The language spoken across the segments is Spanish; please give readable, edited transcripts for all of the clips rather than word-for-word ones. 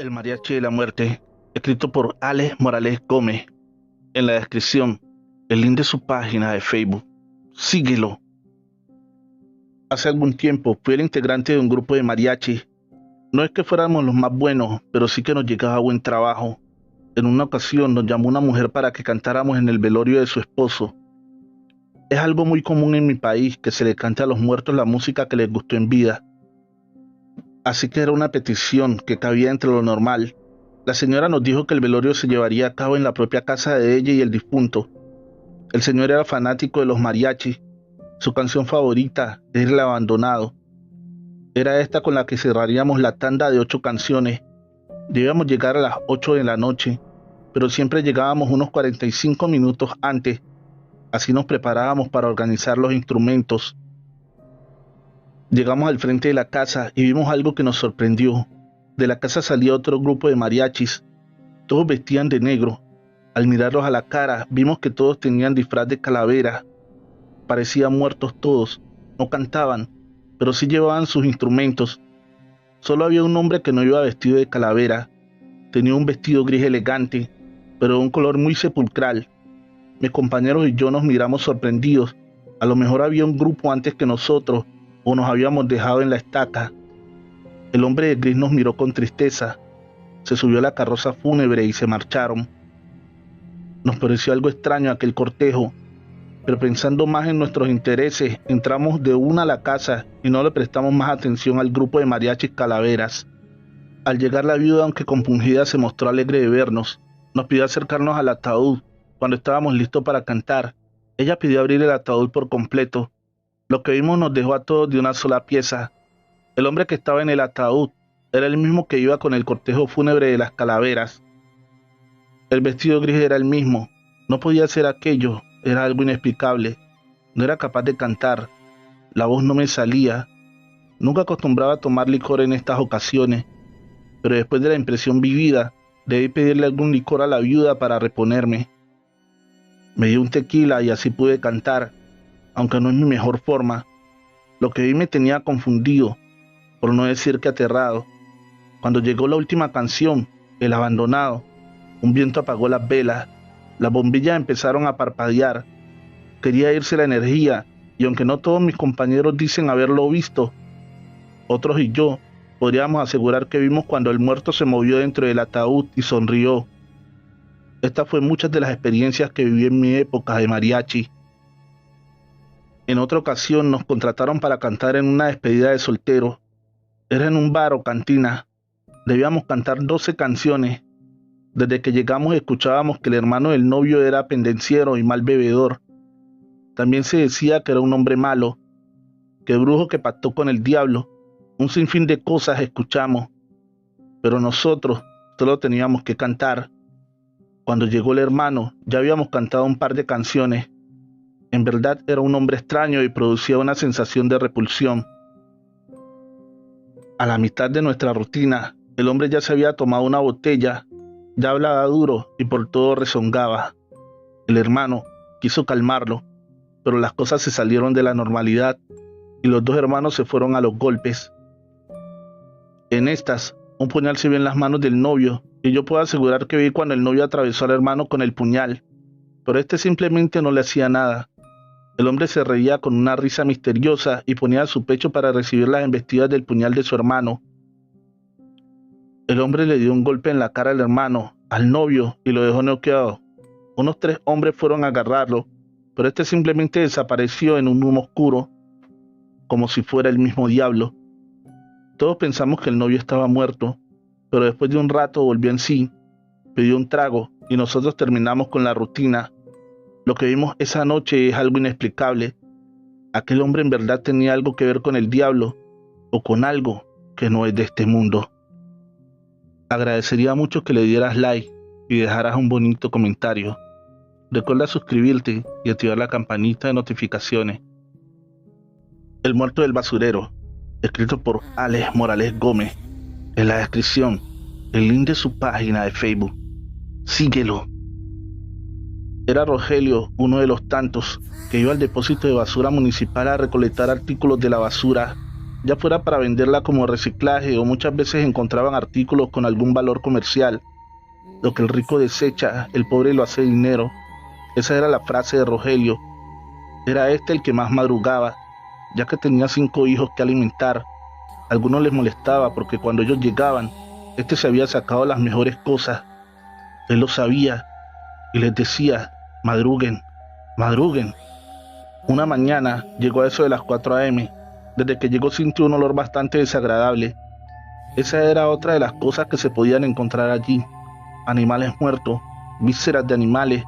El mariachi de la muerte, escrito por Alex Morales Gómez. En la descripción, el link de su página de Facebook. Síguelo. Hace algún tiempo fui el integrante de un grupo de mariachi. No es que fuéramos los más buenos, pero sí que nos llegaba buen trabajo. En una ocasión nos llamó una mujer para que cantáramos en el velorio de su esposo. Es algo muy común en mi país que se le cante a los muertos la música que les gustó en vida. Así que era una petición que cabía entre lo normal. La señora nos dijo que el velorio se llevaría a cabo en la propia casa de ella y el difunto. El señor era fanático de los mariachis. Su canción favorita es El Abandonado. Era esta con la que cerraríamos la tanda de 8 canciones. Debíamos llegar a las 8 de la noche, pero siempre llegábamos unos 45 minutos antes. Así nos preparábamos para organizar los instrumentos. Llegamos al frente de la casa y vimos algo que nos sorprendió. De la casa salía otro grupo de mariachis. Todos vestían de negro. Al mirarlos a la cara, vimos que todos tenían disfraz de calavera. Parecían muertos todos. No cantaban, pero sí llevaban sus instrumentos. Solo había un hombre que no iba vestido de calavera. Tenía un vestido gris elegante, pero de un color muy sepulcral. Mis compañeros y yo nos miramos sorprendidos. A lo mejor había un grupo antes que nosotros, o nos habíamos dejado en la estaca. El hombre de gris nos miró con tristeza. Se subió a la carroza fúnebre y se marcharon. Nos pareció algo extraño aquel cortejo, pero pensando más en nuestros intereses, entramos de una a la casa y no le prestamos más atención al grupo de mariachis calaveras. Al llegar la viuda, aunque compungida, se mostró alegre de vernos. Nos pidió acercarnos al ataúd. Cuando estábamos listos para cantar, ella pidió abrir el ataúd por completo. Lo que vimos nos dejó a todos de una sola pieza. El hombre que estaba en el ataúd era el mismo que iba con el cortejo fúnebre de las calaveras. El vestido gris era el mismo. No podía ser aquello, era algo inexplicable. No era capaz de cantar. La voz no me salía. Nunca acostumbraba a tomar licor en estas ocasiones, pero después de la impresión vivida, debí pedirle algún licor a la viuda para reponerme. Me dio un tequila y así pude cantar, aunque no es mi mejor forma. Lo que vi me tenía confundido, por no decir que aterrado. Cuando llegó la última canción, El Abandonado, un viento apagó las velas, las bombillas empezaron a parpadear. Quería irse la energía, y aunque no todos mis compañeros dicen haberlo visto, otros y yo podríamos asegurar que vimos cuando el muerto se movió dentro del ataúd y sonrió. Estas fue muchas de las experiencias que viví en mi época de mariachi. En otra ocasión nos contrataron para cantar en una despedida de solteros. Era en un bar o cantina. Debíamos cantar 12 canciones. Desde que llegamos escuchábamos que el hermano del novio era pendenciero y mal bebedor. También se decía que era un hombre malo, que brujo que pactó con el diablo. Un sinfín de cosas escuchamos, pero nosotros solo teníamos que cantar. Cuando llegó el hermano, ya habíamos cantado un par de canciones. En verdad era un hombre extraño y producía una sensación de repulsión. A la mitad de nuestra rutina, el hombre ya se había tomado una botella, ya hablaba duro y por todo rezongaba. El hermano quiso calmarlo, pero las cosas se salieron de la normalidad y los dos hermanos se fueron a los golpes. En estas, un puñal se vio en las manos del novio, y yo puedo asegurar que vi cuando el novio atravesó al hermano con el puñal, pero este simplemente no le hacía nada. El hombre se reía con una risa misteriosa y ponía su pecho para recibir las embestidas del puñal de su hermano. El hombre le dio un golpe en la cara al hermano, al novio, y lo dejó noqueado. Unos 3 hombres fueron a agarrarlo, pero este simplemente desapareció en un humo oscuro, como si fuera el mismo diablo. Todos pensamos que el novio estaba muerto, pero después de un rato volvió en sí, pidió un trago y nosotros terminamos con la rutina. Lo que vimos esa noche es algo inexplicable. Aquel hombre en verdad tenía algo que ver con el diablo o con algo que no es de este mundo. Agradecería mucho que le dieras like y dejaras un bonito comentario. Recuerda suscribirte y activar la campanita de notificaciones. El muerto del basurero, escrito por Alex Morales Gómez. En la descripción, el link de su página de Facebook. Síguelo. Era Rogelio, uno de los tantos que iba al depósito de basura municipal a recolectar artículos de la basura. ya fuera para venderla como reciclaje o muchas veces encontraban artículos con algún valor comercial. Lo que el rico desecha, el pobre lo hace dinero. Esa era la frase de Rogelio. Era este el que más madrugaba, ya que tenía 5 hijos que alimentar. A algunos les molestaba porque cuando ellos llegaban, este se había sacado las mejores cosas. Él lo sabía y les decía: madruguen, madruguen. Una mañana llegó a eso de las 4 a.m. Desde que llegó sintió un olor bastante desagradable. Esa era otra de las cosas que se podían encontrar allí: animales muertos, vísceras de animales,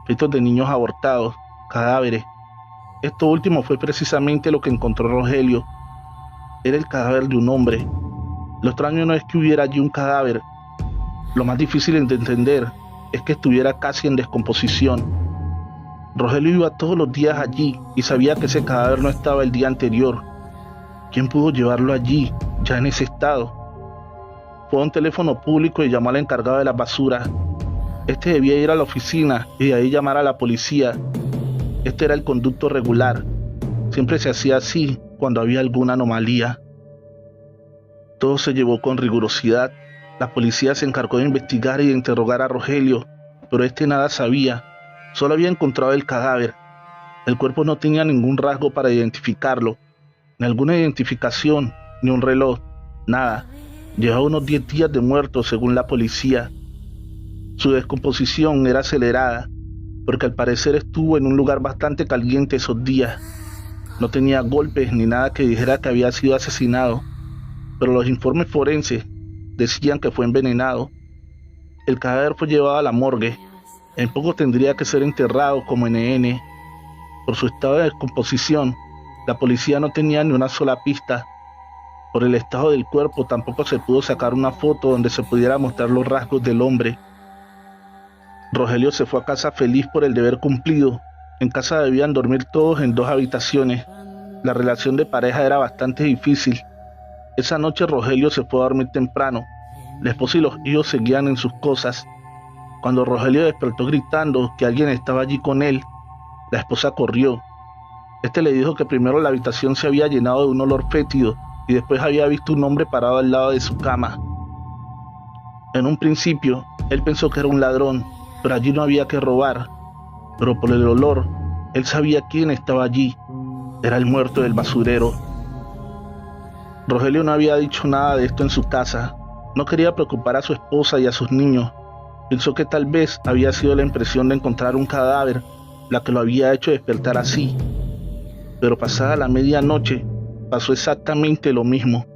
fetos de niños abortados, cadáveres. Esto último fue precisamente lo que encontró Rogelio. Era el cadáver de un hombre. Lo extraño no es que hubiera allí un cadáver. Lo más difícil de entender es que estuviera casi en descomposición. Rogelio iba todos los días allí y sabía que ese cadáver no estaba el día anterior. ¿Quién pudo llevarlo allí, ya en ese estado? Fue a un teléfono público y llamó al encargado de las basuras. Este debía ir a la oficina y de ahí llamar a la policía. Este era el conducto regular. Siempre se hacía así cuando había alguna anomalía. Todo se llevó con rigurosidad. La policía se encargó de investigar y de interrogar a Rogelio, pero este nada sabía. Solo había encontrado el cadáver. El cuerpo no tenía ningún rasgo para identificarlo, ni alguna identificación, ni un reloj, nada. Llevaba unos 10 días de muerto según la policía. Su descomposición era acelerada, porque al parecer estuvo en un lugar bastante caliente esos días. No tenía golpes ni nada que dijera que había sido asesinado, pero los informes forenses decían que fue envenenado. El cadáver fue llevado a la morgue. En poco tendría que ser enterrado como NN. Por su estado de descomposición, la policía no tenía ni una sola pista. Por el estado del cuerpo tampoco se pudo sacar una foto donde se pudiera mostrar los rasgos del hombre. Rogelio se fue a casa feliz por el deber cumplido. En casa debían dormir todos en 2 habitaciones. La relación de pareja era bastante difícil. Esa noche Rogelio se fue a dormir temprano. La esposa y los hijos seguían en sus cosas. Cuando Rogelio despertó gritando que alguien estaba allí con él, la esposa corrió. Este le dijo que primero la habitación se había llenado de un olor fétido y después había visto un hombre parado al lado de su cama. En un principio, él pensó que era un ladrón, pero allí no había que robar. Pero por el olor, él sabía quién estaba allí. Era el muerto del basurero. Rogelio no había dicho nada de esto en su casa. No quería preocupar a su esposa y a sus niños. Pensó que tal vez había sido la impresión de encontrar un cadáver la que lo había hecho despertar así. Pero pasada la medianoche, pasó exactamente lo mismo.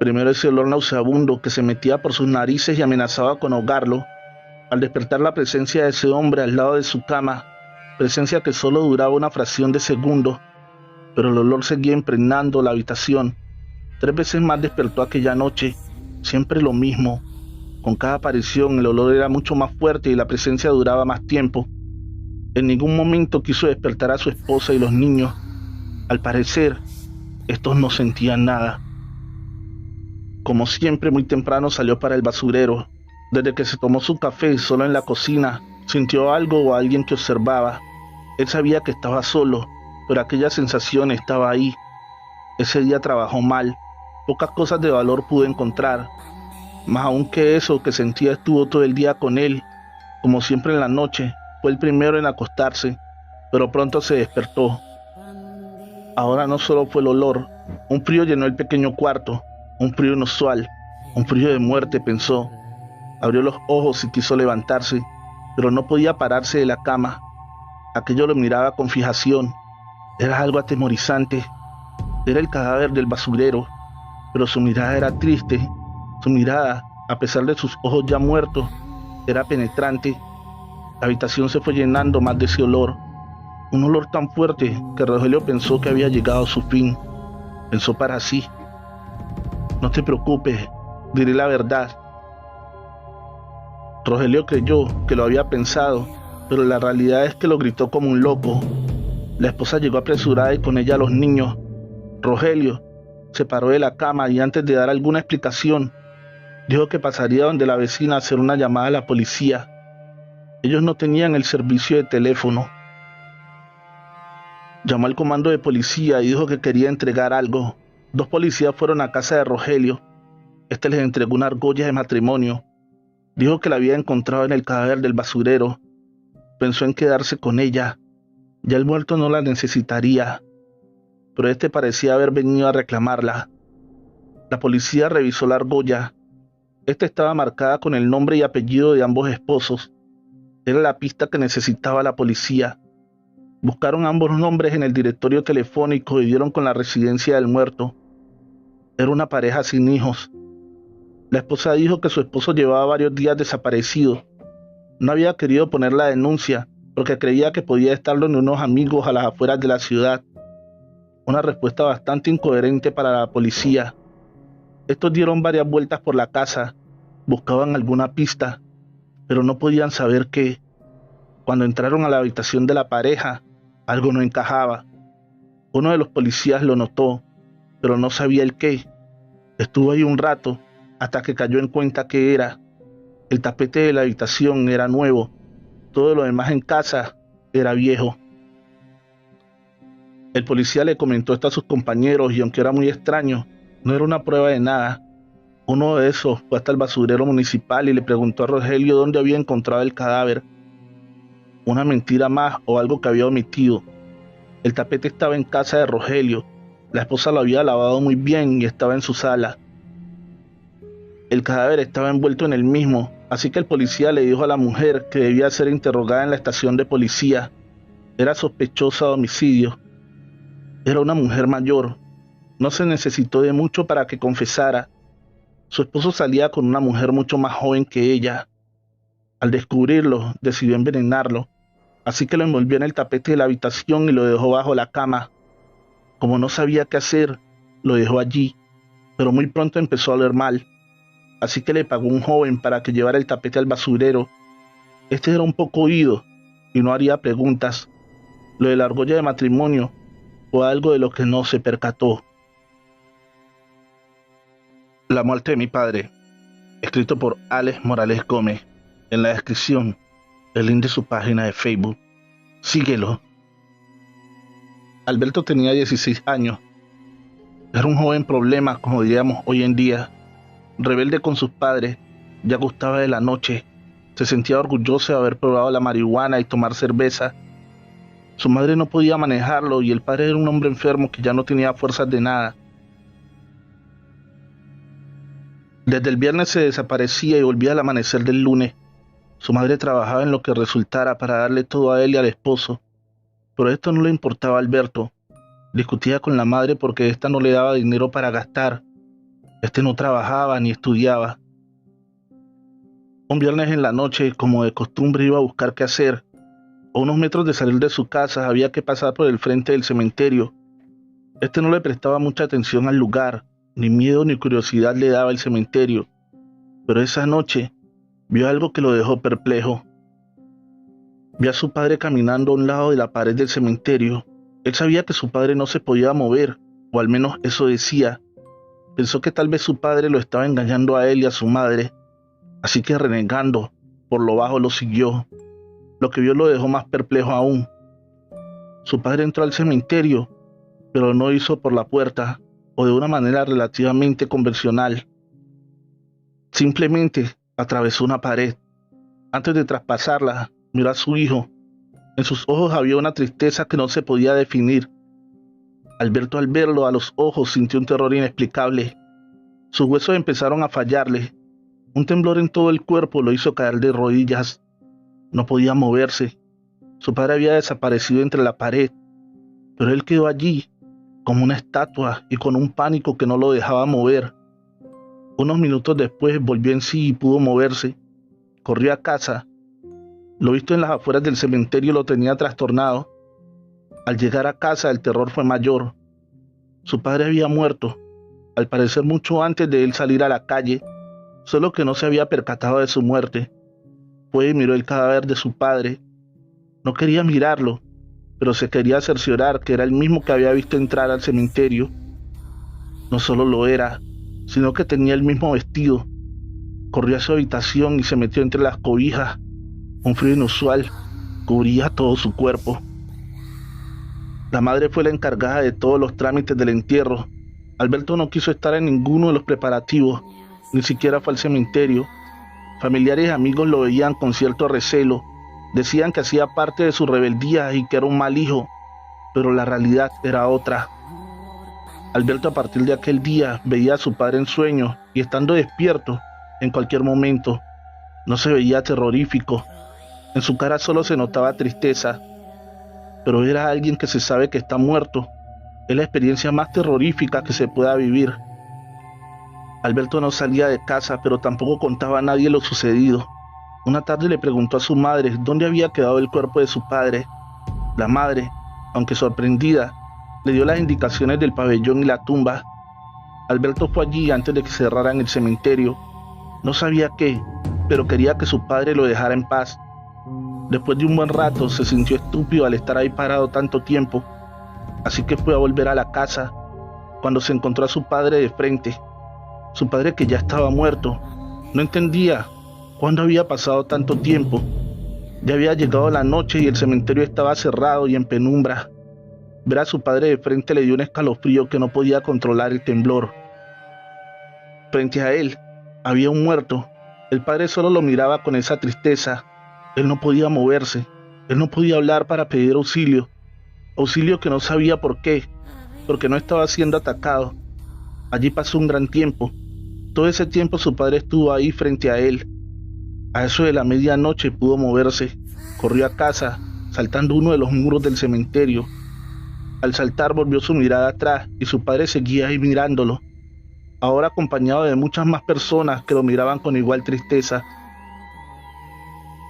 Primero ese olor nauseabundo que se metía por sus narices y amenazaba con ahogarlo. Al despertar la presencia de ese hombre al lado de su cama, presencia que solo duraba una fracción de segundo, pero el olor seguía impregnando la habitación. 3 veces más despertó aquella noche, siempre lo mismo. Con cada aparición el olor era mucho más fuerte y la presencia duraba más tiempo. En ningún momento quiso despertar a su esposa y los niños. Al parecer, estos no sentían nada. Como siempre, muy temprano salió para el basurero. Desde que se tomó su café solo en la cocina, sintió algo o alguien que observaba. Él sabía que estaba solo, pero aquella sensación estaba ahí. Ese día trabajó mal. Pocas cosas de valor pudo encontrar. Más aún que eso que sentía, estuvo todo el día con él. Como siempre en la noche, fue el primero en acostarse, pero pronto se despertó. Ahora no solo fue el olor, un frío llenó el pequeño cuarto, un frío inusual, un frío de muerte, pensó. Abrió los ojos y quiso levantarse, pero no podía pararse de la cama. Aquello lo miraba con fijación. Era algo atemorizante. Era el cadáver del basurero, pero su mirada era triste. Su mirada, a pesar de sus ojos ya muertos, era penetrante. La habitación se fue llenando más de ese olor. Un olor tan fuerte que Rogelio pensó que había llegado a su fin. Pensó para sí: no te preocupes, diré la verdad. Rogelio creyó que lo había pensado, pero la realidad es que lo gritó como un loco. La esposa llegó apresurada y con ella los niños. Rogelio se paró de la cama y antes de dar alguna explicación, dijo que pasaría donde la vecina a hacer una llamada a la policía. Ellos no tenían el servicio de teléfono. Llamó al comando de policía y dijo que quería entregar algo. Dos policías fueron a casa de Rogelio. Este les entregó una argolla de matrimonio. Dijo que la había encontrado en el cadáver del basurero. Pensó en quedarse con ella. Ya el muerto no la necesitaría, pero este parecía haber venido a reclamarla. La policía revisó la argolla. Esta estaba marcada con el nombre y apellido de ambos esposos. Era la pista que necesitaba la policía. Buscaron ambos nombres en el directorio telefónico y dieron con la residencia del muerto. Era una pareja sin hijos. La esposa dijo que su esposo llevaba varios días desaparecido. No había querido poner la denuncia porque creía que podía estar donde unos amigos a las afueras de la ciudad. Una respuesta bastante incoherente para la policía. Estos dieron varias vueltas por la casa, buscaban alguna pista, pero no podían saber qué. Cuando entraron a la habitación de la pareja, algo no encajaba. Uno de los policías lo notó, pero no sabía el qué. Estuvo ahí un rato, hasta que cayó en cuenta que era. El tapete de la habitación era nuevo, todo lo demás en casa era viejo. El policía le comentó esto a sus compañeros y aunque era muy extraño, no era una prueba de nada. Uno de esos fue hasta el basurero municipal y le preguntó a Rogelio dónde había encontrado el cadáver. Una mentira más o algo que había omitido. El tapete estaba en casa de Rogelio. La esposa lo había lavado muy bien y estaba en su sala. El cadáver estaba envuelto en el mismo, así que el policía le dijo a la mujer que debía ser interrogada en la estación de policía. Era sospechosa de homicidio. Era una mujer mayor. No se necesitó de mucho para que confesara. Su esposo salía con una mujer mucho más joven que ella. Al descubrirlo, decidió envenenarlo, así que lo envolvió en el tapete de la habitación y lo dejó bajo la cama. Como no sabía qué hacer, lo dejó allí, pero muy pronto empezó a oler mal, así que le pagó un joven para que llevara el tapete al basurero. Este era un poco oído y no haría preguntas. Lo de la argolla de matrimonio fue algo de lo que no se percató. La muerte de mi padre, escrito por Alex Morales Gómez. En la descripción, el link de su página de Facebook. Síguelo. Alberto tenía 16 años. Era un joven problema, como diríamos hoy en día. Rebelde con sus padres, ya gustaba de la noche. Se sentía orgulloso de haber probado la marihuana y tomar cerveza. Su madre no podía manejarlo y el padre era un hombre enfermo que ya no tenía fuerzas de nada. Desde el viernes se desaparecía y volvía al amanecer del lunes. Su madre trabajaba en lo que resultara para darle todo a él y al esposo, pero esto no le importaba a Alberto. Discutía con la madre porque ésta no le daba dinero para gastar. Este no trabajaba ni estudiaba. Un viernes en la noche, como de costumbre, iba a buscar qué hacer. A unos metros de salir de su casa había que pasar por el frente del cementerio. Este no le prestaba mucha atención al lugar, ni miedo ni curiosidad le daba el cementerio, pero esa noche vio algo que lo dejó perplejo. Vio a su padre caminando a un lado de la pared del cementerio. Él sabía que su padre no se podía mover, o al menos eso decía. Pensó que tal vez su padre lo estaba engañando a él y a su madre, así que renegando, por lo bajo lo siguió. Lo que vio lo dejó más perplejo aún. Su padre entró al cementerio, pero no hizo por la puerta, o de una manera relativamente convencional. Simplemente atravesó una pared. Antes de traspasarla, miró a su hijo. En sus ojos había una tristeza que no se podía definir. Alberto, al verlo a los ojos, sintió un terror inexplicable. Sus huesos empezaron a fallarle. Un temblor en todo el cuerpo lo hizo caer de rodillas. No podía moverse. Su padre había desaparecido entre la pared, pero él quedó allí, como una estatua y con un pánico que no lo dejaba mover. Unos minutos después volvió en sí y pudo moverse. Corrió a casa. Lo visto en las afueras del cementerio lo tenía trastornado. Al llegar a casa el terror fue mayor. Su padre había muerto, al parecer mucho antes de él salir a la calle, solo que no se había percatado de su muerte. Fue y miró el cadáver de su padre. No quería mirarlo, pero se quería cerciorar que era el mismo que había visto entrar al cementerio. No solo lo era, sino que tenía el mismo vestido. Corrió a su habitación y se metió entre las cobijas. Un frío inusual cubría todo su cuerpo. La madre fue la encargada de todos los trámites del entierro. Alberto no quiso estar en ninguno de los preparativos, ni siquiera fue al cementerio. Familiares y amigos lo veían con cierto recelo, decían que hacía parte de su rebeldía y que era un mal hijo, pero la realidad era otra. Alberto a partir de aquel día veía a su padre en sueños y estando despierto en cualquier momento. No se veía terrorífico, en su cara solo se notaba tristeza, pero era alguien que se sabe que está muerto. Es la experiencia más terrorífica que se pueda vivir. Alberto no salía de casa, pero tampoco contaba a nadie lo sucedido. Una tarde le preguntó a su madre dónde había quedado el cuerpo de su padre. La madre, aunque sorprendida, le dio las indicaciones del pabellón y la tumba. Alberto fue allí antes de que cerraran el cementerio. No sabía qué, pero quería que su padre lo dejara en paz. Después de un buen rato se sintió estúpido al estar ahí parado tanto tiempo, así que fue a volver a la casa cuando se encontró a su padre de frente. Su padre, que ya estaba muerto, no entendía cuándo había pasado tanto tiempo. Ya había llegado la noche y el cementerio estaba cerrado y en penumbra. Ver a su padre de frente le dio un escalofrío que no podía controlar el temblor. Frente a él había un muerto. El padre solo lo miraba con esa tristeza. Él no podía moverse, él no podía hablar para pedir auxilio, auxilio que no sabía por qué, porque no estaba siendo atacado. Allí pasó un gran tiempo. Todo ese tiempo su padre estuvo ahí frente a él. A eso de la medianoche pudo moverse, corrió a casa, saltando uno de los muros del cementerio. Al saltar volvió su mirada atrás y su padre seguía ahí mirándolo, ahora acompañado de muchas más personas que lo miraban con igual tristeza.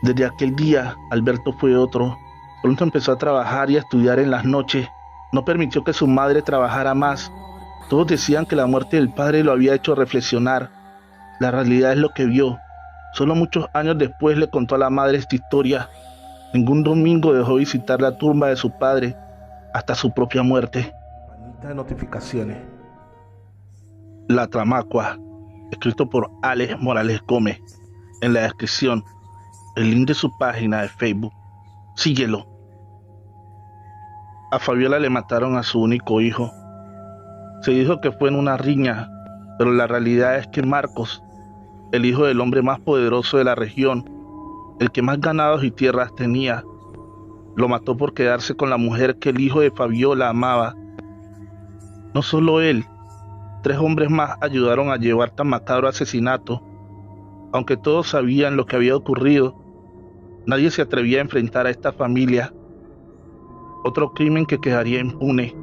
Desde aquel día, Alberto fue otro. Pronto empezó a trabajar y a estudiar en las noches. No permitió que su madre trabajara más. Todos decían que la muerte del padre lo había hecho reflexionar. La realidad es lo que vio. Solo muchos años después le contó a la madre esta historia. Ningún domingo dejó visitar la tumba de su padre hasta su propia muerte. Campanita de notificaciones. La Tramacua, escrito por Alex Morales Gómez. En la descripción el link de su página de Facebook. Síguelo. A Fabiola le mataron a su único hijo. Se dijo que fue en una riña, pero la realidad es que Marcos, el hijo del hombre más poderoso de la región, el que más ganados y tierras tenía, lo mató por quedarse con la mujer que el hijo de Fabiola amaba. No solo él, 3 hombres más ayudaron a llevar tan macabro asesinato. Aunque todos sabían lo que había ocurrido, nadie se atrevía a enfrentar a esta familia. Otro crimen que quedaría impune.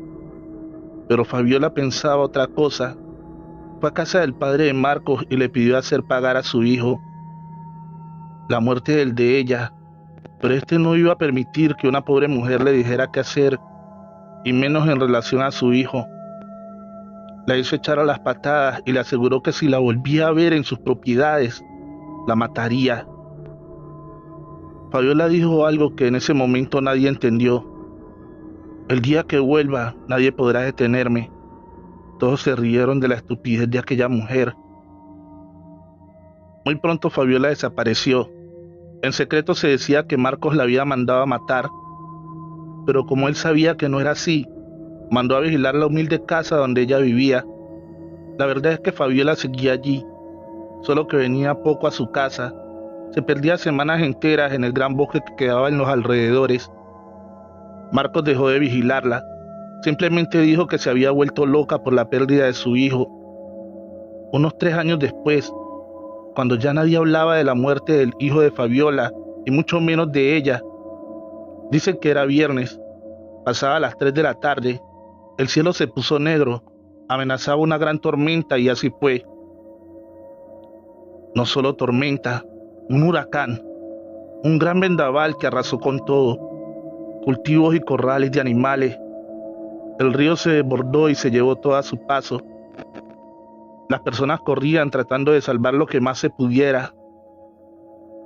Pero Fabiola pensaba otra cosa. Fue a casa del padre de Marcos y le pidió hacer pagar a su hijo la muerte del de ella. Pero este no iba a permitir que una pobre mujer le dijera qué hacer, y menos en relación a su hijo. La hizo echar a las patadas y le aseguró que si la volvía a ver en sus propiedades, la mataría. Fabiola dijo algo que en ese momento nadie entendió. El día que vuelva, nadie podrá detenerme. Todos se rieron de la estupidez de aquella mujer. Muy pronto Fabiola desapareció. En secreto se decía que Marcos la había mandado a matar, pero como él sabía que no era así, mandó a vigilar la humilde casa donde ella vivía. La verdad es que Fabiola seguía allí, solo que venía poco a su casa. Se perdía semanas enteras en el gran bosque que quedaba en los alrededores. Marcos dejó de vigilarla. Simplemente dijo que se había vuelto loca por la pérdida de su hijo. Unos 3 años después, cuando ya nadie hablaba de la muerte del hijo de Fabiola, y mucho menos de ella, dicen que era viernes, pasaba las 3 de la tarde, el cielo se puso negro, amenazaba una gran tormenta y así fue. No solo tormenta, un huracán, un gran vendaval que arrasó con todo, cultivos y corrales de animales. El río se desbordó y se llevó todo a su paso. Las personas corrían tratando de salvar lo que más se pudiera.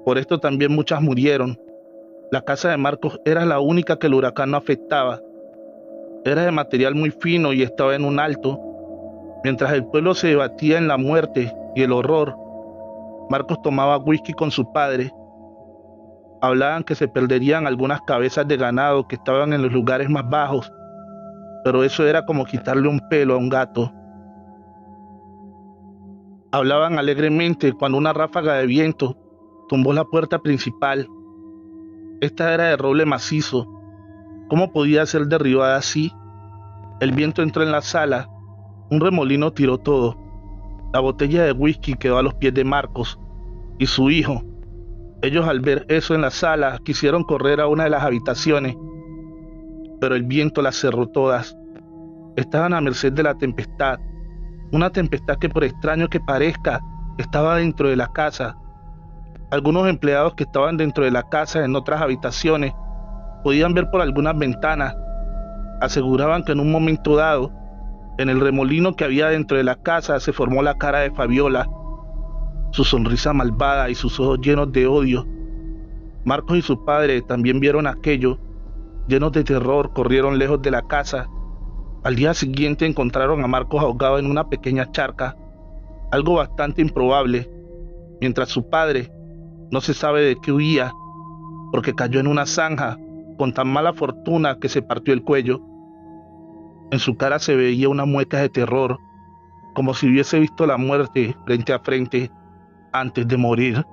Por esto también muchas murieron. La casa de Marcos era la única que el huracán no afectaba. Era de material muy fino y estaba en un alto. Mientras el pueblo se debatía en la muerte y el horror, Marcos tomaba whisky con su padre. Hablaban que se perderían algunas cabezas de ganado que estaban en los lugares más bajos, pero eso era como quitarle un pelo a un gato. Hablaban alegremente cuando una ráfaga de viento tumbó la puerta principal. Esta era de roble macizo. ¿Cómo podía ser derribada así? El viento entró en la sala. Un remolino tiró todo. La botella de whisky quedó a los pies de Marcos y su hijo. Ellos, al ver eso en la sala, quisieron correr a una de las habitaciones, pero el viento las cerró todas. Estaban a merced de la tempestad, una tempestad que, por extraño que parezca, estaba dentro de la casa. Algunos empleados que estaban dentro de la casa en otras habitaciones podían ver por algunas ventanas. Aseguraban que en un momento dado, en el remolino que había dentro de la casa, se formó la cara de Fabiola, su sonrisa malvada y sus ojos llenos de odio. Marcos y su padre también vieron aquello. Llenos de terror, corrieron lejos de la casa. Al día siguiente encontraron a Marcos ahogado en una pequeña charca, algo bastante improbable, mientras su padre, no se sabe de qué huía, porque cayó en una zanja con tan mala fortuna que se partió el cuello. En su cara se veía una mueca de terror, como si hubiese visto la muerte frente a frente antes de morir.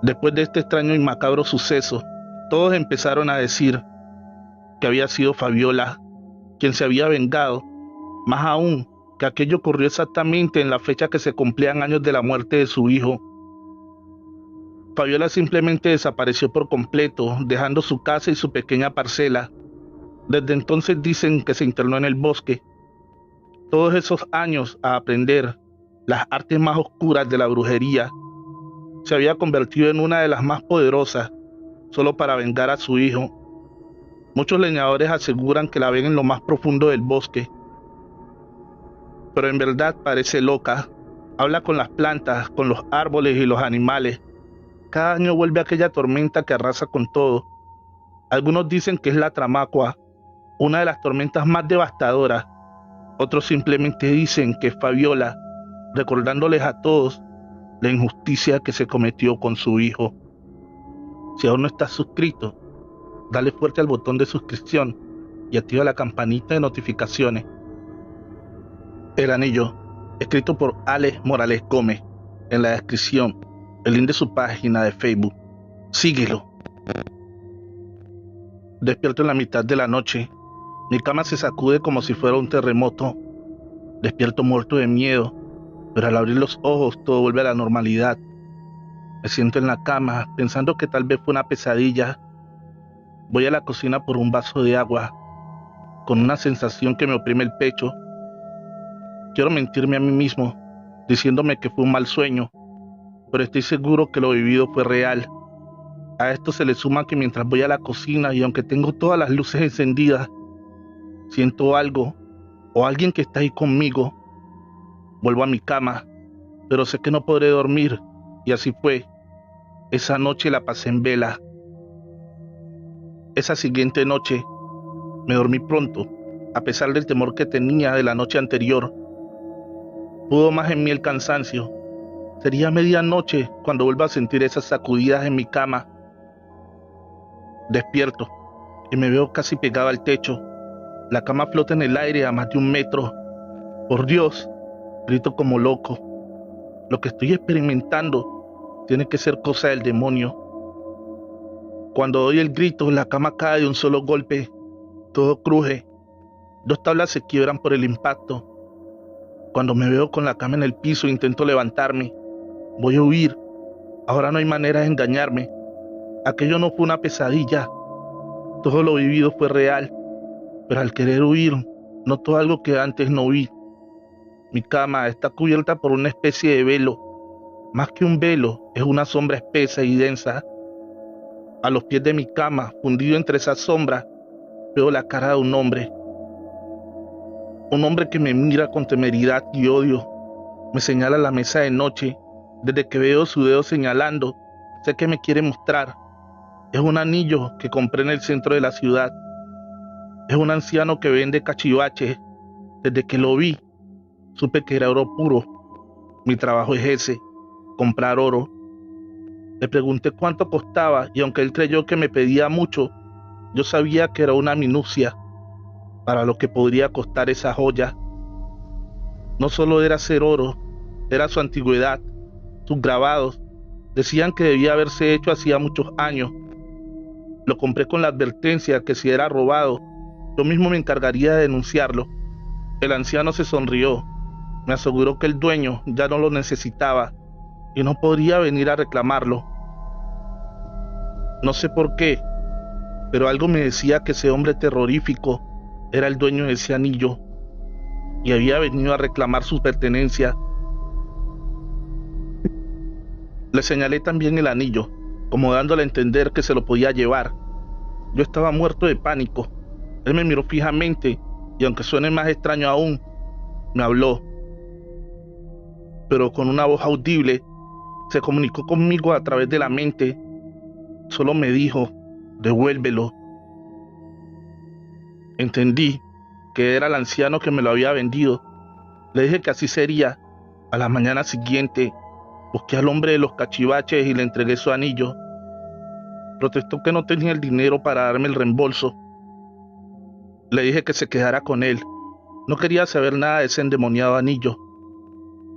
Después de este extraño y macabro suceso, todos empezaron a decir que había sido Fabiola quien se había vengado, más aún que aquello ocurrió exactamente en la fecha que se cumplían años de la muerte de su hijo. Fabiola simplemente desapareció por completo, dejando su casa y su pequeña parcela. Desde entonces dicen que se internó en el bosque. Todos esos años a aprender las artes más oscuras de la brujería, se había convertido en una de las más poderosas, solo para vengar a su hijo. Muchos leñadores aseguran que la ven en lo más profundo del bosque, pero en verdad parece loca. Habla con las plantas, con los árboles y los animales. Cada año vuelve aquella tormenta que arrasa con todo. Algunos dicen que es la Tramacua, una de las tormentas más devastadoras. Otros simplemente dicen que es Fabiola, recordándoles a todos la injusticia que se cometió con su hijo. Si aún no estás suscrito, dale fuerte al botón de suscripción y activa la campanita de notificaciones. El Anillo, escrito por Alex Morales Gómez. En la descripción, el link de su página de Facebook. Síguelo. Despierto en la mitad de la noche. Mi cama se sacude como si fuera un terremoto. Despierto muerto de miedo, pero al abrir los ojos todo vuelve a la normalidad. Me siento en la cama pensando que tal vez fue una pesadilla. Voy a la cocina por un vaso de agua, con una sensación que me oprime el pecho. Quiero mentirme a mí mismo, diciéndome que fue un mal sueño, pero estoy seguro que lo vivido fue real. A esto se le suma que mientras voy a la cocina y aunque tengo todas las luces encendidas, siento algo o alguien que está ahí conmigo. Vuelvo a mi cama, pero sé que no podré dormir, y así fue. Esa noche la pasé en vela. Esa siguiente noche me dormí pronto, a pesar del temor que tenía de la noche anterior. Pudo más en mí el cansancio. Sería medianoche cuando vuelva a sentir esas sacudidas en mi cama. Despierto y me veo casi pegado al techo. La cama flota en el aire a más de 1 metro. Por Dios, grito como loco. Lo que estoy experimentando tiene que ser cosa del demonio. Cuando doy el grito, la cama cae de un solo golpe. Todo cruje. 2 tablas se quiebran por el impacto. Cuando me veo con la cama en el piso, intento levantarme. Voy a huir. Ahora no hay manera de engañarme. Aquello no fue una pesadilla. Todo lo vivido fue real. Pero al querer huir, noto algo que antes no vi. Mi cama está cubierta por una especie de velo. Más que un velo, es una sombra espesa y densa. A los pies de mi cama, fundido entre esas sombras, veo la cara de un hombre. Un hombre que me mira con temeridad y odio. Me señala la mesa de noche. Desde que veo su dedo señalando, sé que me quiere mostrar. Es un anillo que compré en el centro de la ciudad. Es un anciano que vende cachivaches. Desde que lo vi, supe que era oro puro. Mi trabajo es ese, comprar oro. Le pregunté cuánto costaba y aunque él creyó que me pedía mucho, yo sabía que era una minucia para lo que podría costar esa joya. No solo era ser oro, era su antigüedad, sus grabados. Decían que debía haberse hecho hacía muchos años. Lo compré con la advertencia que si era robado, yo mismo me encargaría de denunciarlo. El anciano se sonrió, me aseguró que el dueño ya no lo necesitaba y no podría venir a reclamarlo. No sé por qué, pero algo me decía que ese hombre terrorífico era el dueño de ese anillo y había venido a reclamar su pertenencia. Le señalé también el anillo, como dándole a entender que se lo podía llevar. Yo estaba muerto de pánico. Él me miró fijamente y, aunque suene más extraño aún, me habló, pero con una voz audible. Se comunicó conmigo a través de la mente. Solo me dijo: devuélvelo. Entendí que era el anciano que me lo había vendido. Le dije que así sería. A la mañana siguiente busqué al hombre de los cachivaches y le entregué su anillo. Protestó que no tenía el dinero para darme el reembolso. Le dije que se quedara con él. No quería saber nada de ese endemoniado anillo.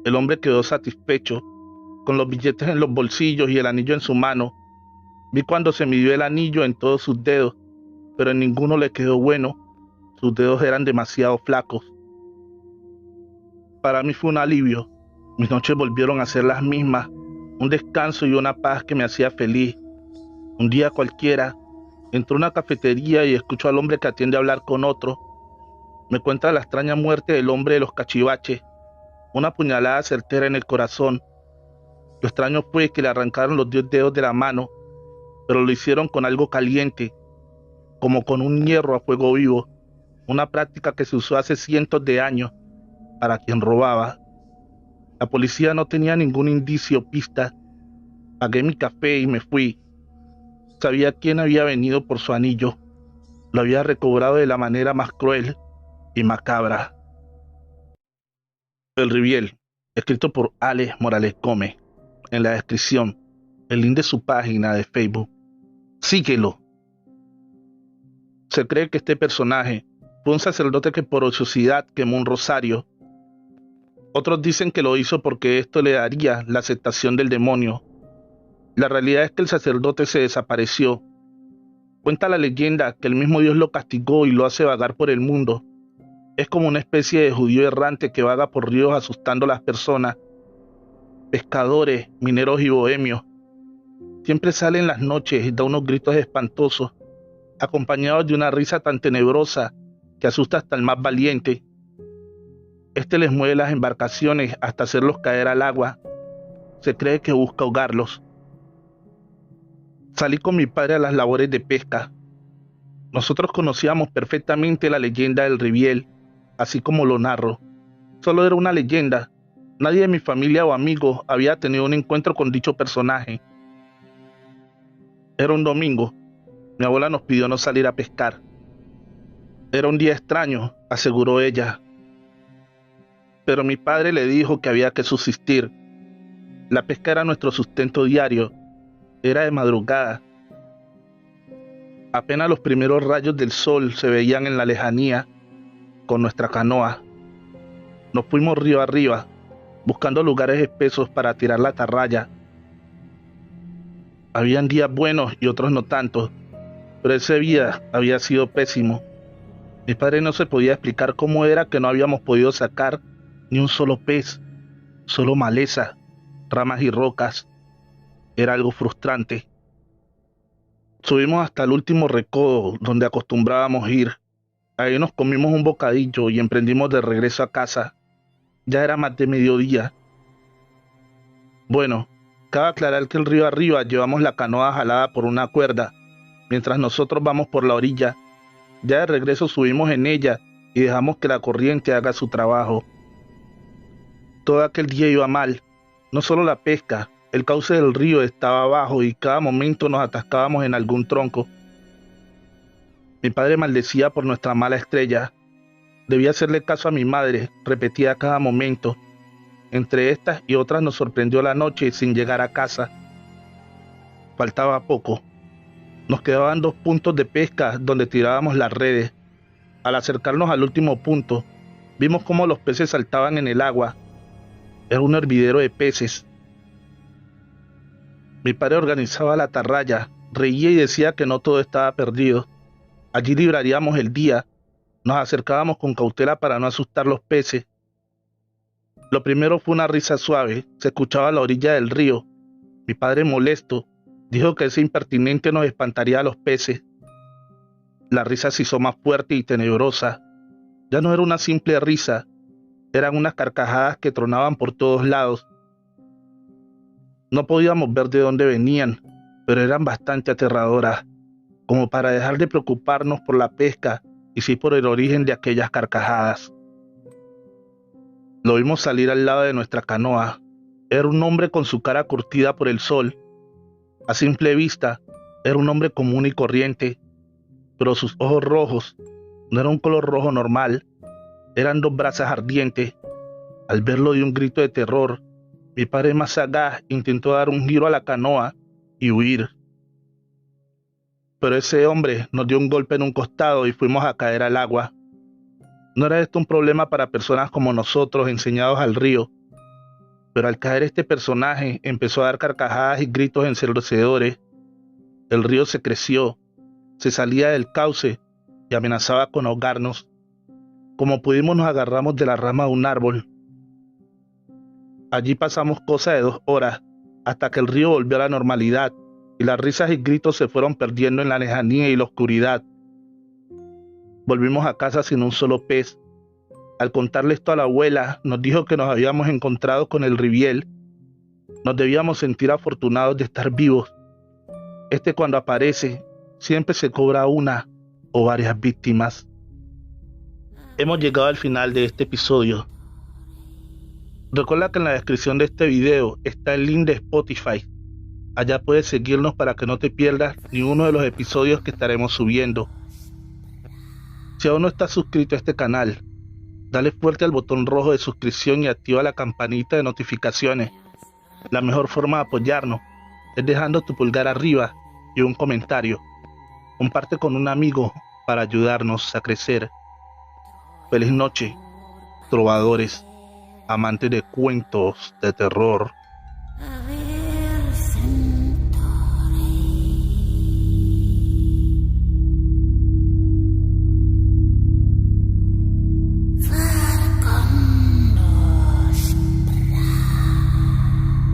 El hombre quedó satisfecho, con los billetes en los bolsillos y el anillo en su mano. Vi cuando se midió el anillo en todos sus dedos, pero en ninguno le quedó bueno. Sus dedos eran demasiado flacos. Para mí fue un alivio. Mis noches volvieron a ser las mismas, un descanso y una paz que me hacía feliz. Un día cualquiera, entré a una cafetería y escucho al hombre que atiende a hablar con otro. Me cuenta la extraña muerte del hombre de los cachivaches, una puñalada certera en el corazón. Lo extraño fue que le arrancaron los 10 dedos de la mano, pero lo hicieron con algo caliente, como con un hierro a fuego vivo, una práctica que se usó hace cientos de años para quien robaba. La policía no tenía ningún indicio o pista. Pagué mi café y me fui. Sabía quién había venido por su anillo. Lo había recobrado de la manera más cruel y macabra. El Riviel, escrito por Alex Morales Gómez. En la descripción, el link de su página de Facebook. Síguelo. Se cree que este personaje fue un sacerdote que por ociosidad quemó un rosario. Otros dicen que lo hizo porque esto le daría la aceptación del demonio. La realidad es que el sacerdote se desapareció. Cuenta la leyenda que el mismo Dios lo castigó y lo hace vagar por el mundo. Es como una especie de judío errante que vaga por ríos asustando a las personas. Pescadores, mineros y bohemios. Siempre sale en las noches y da unos gritos espantosos, acompañados de una risa tan tenebrosa que asusta hasta el más valiente. Este les mueve las embarcaciones hasta hacerlos caer al agua. Se cree que busca ahogarlos. Salí con mi padre a las labores de pesca. Nosotros conocíamos perfectamente la leyenda del Riviel, así como lo narro. Solo era una leyenda. Nadie de mi familia o amigos había tenido un encuentro con dicho personaje. Era un domingo. Mi abuela nos pidió no salir a pescar. Era un día extraño, aseguró ella. Pero mi padre le dijo que había que subsistir. La pesca era nuestro sustento diario. Era de madrugada. Apenas los primeros rayos del sol se veían en la lejanía con nuestra canoa. Nos fuimos río arriba, buscando lugares espesos para tirar la atarraya. Habían días buenos y otros no tanto, pero ese día había sido pésimo. Mi padre no se podía explicar cómo era que no habíamos podido sacar ni un solo pez, solo maleza, ramas y rocas. Era algo frustrante. Subimos hasta el último recodo donde acostumbrábamos ir. Ahí nos comimos un bocadillo y emprendimos de regreso a casa. Ya era más de mediodía. Bueno, cabe aclarar que el río arriba llevamos la canoa jalada por una cuerda, mientras nosotros vamos por la orilla. Ya de regreso subimos en ella y dejamos que la corriente haga su trabajo. Todo aquel día iba mal, no solo la pesca, el cauce del río estaba bajo y cada momento nos atascábamos en algún tronco. Mi padre maldecía por nuestra mala estrella. Debía hacerle caso a mi madre, repetía a cada momento. Entre estas y otras nos sorprendió la noche sin llegar a casa. Faltaba poco. Nos quedaban 2 puntos de pesca donde tirábamos las redes. Al acercarnos al último punto, Vimos cómo los peces saltaban en el agua. Era un hervidero de peces. Mi padre organizaba la atarraya, reía y decía que no todo estaba perdido. Allí libraríamos el día. Nos acercábamos con cautela para no asustar los peces. Lo primero fue una risa suave. Se escuchaba a la orilla del río. Mi padre, molesto, dijo que ese impertinente nos espantaría a los peces. La risa se hizo más fuerte y tenebrosa. Ya no era una simple risa, eran unas carcajadas que tronaban por todos lados. No podíamos ver de dónde venían, pero eran bastante aterradoras, como para dejar de preocuparnos por la pesca y sí por el origen de aquellas carcajadas. Lo vimos salir al lado de nuestra canoa. Era un hombre con su cara curtida por el sol. A simple vista, era un hombre común y corriente, pero sus ojos rojos no eran un color rojo normal, eran dos brasas ardientes. Al verlo dio un grito de terror. Mi padre, más sagaz, intentó dar un giro a la canoa y huir. Pero ese hombre nos dio un golpe en un costado y fuimos a caer al agua. No era esto un problema para personas como nosotros, enseñados al río, pero al caer este personaje empezó a dar carcajadas y gritos ensordecedores. El río se creció, se salía del cauce y amenazaba con ahogarnos. Como pudimos nos agarramos de la rama de un árbol. Allí pasamos cosa de 2 horas, hasta que el río volvió a la normalidad y las risas y gritos se fueron perdiendo en la lejanía y la oscuridad. Volvimos a casa sin un solo pez. Al contarle esto a la abuela, nos dijo que nos habíamos encontrado con el riviel. Nos debíamos sentir afortunados de estar vivos. Cuando aparece, siempre se cobra una o varias víctimas. Hemos llegado al final de este episodio. Recuerda que en la descripción de este video está el link de Spotify. Allá puedes seguirnos para que no te pierdas ni uno de los episodios que estaremos subiendo. Si aún no estás suscrito a este canal, dale fuerte al botón rojo de suscripción y activa la campanita de notificaciones. La mejor forma de apoyarnos es dejando tu pulgar arriba y un comentario. Comparte con un amigo para ayudarnos a crecer. Feliz noche, trovadores, amantes de cuentos de terror.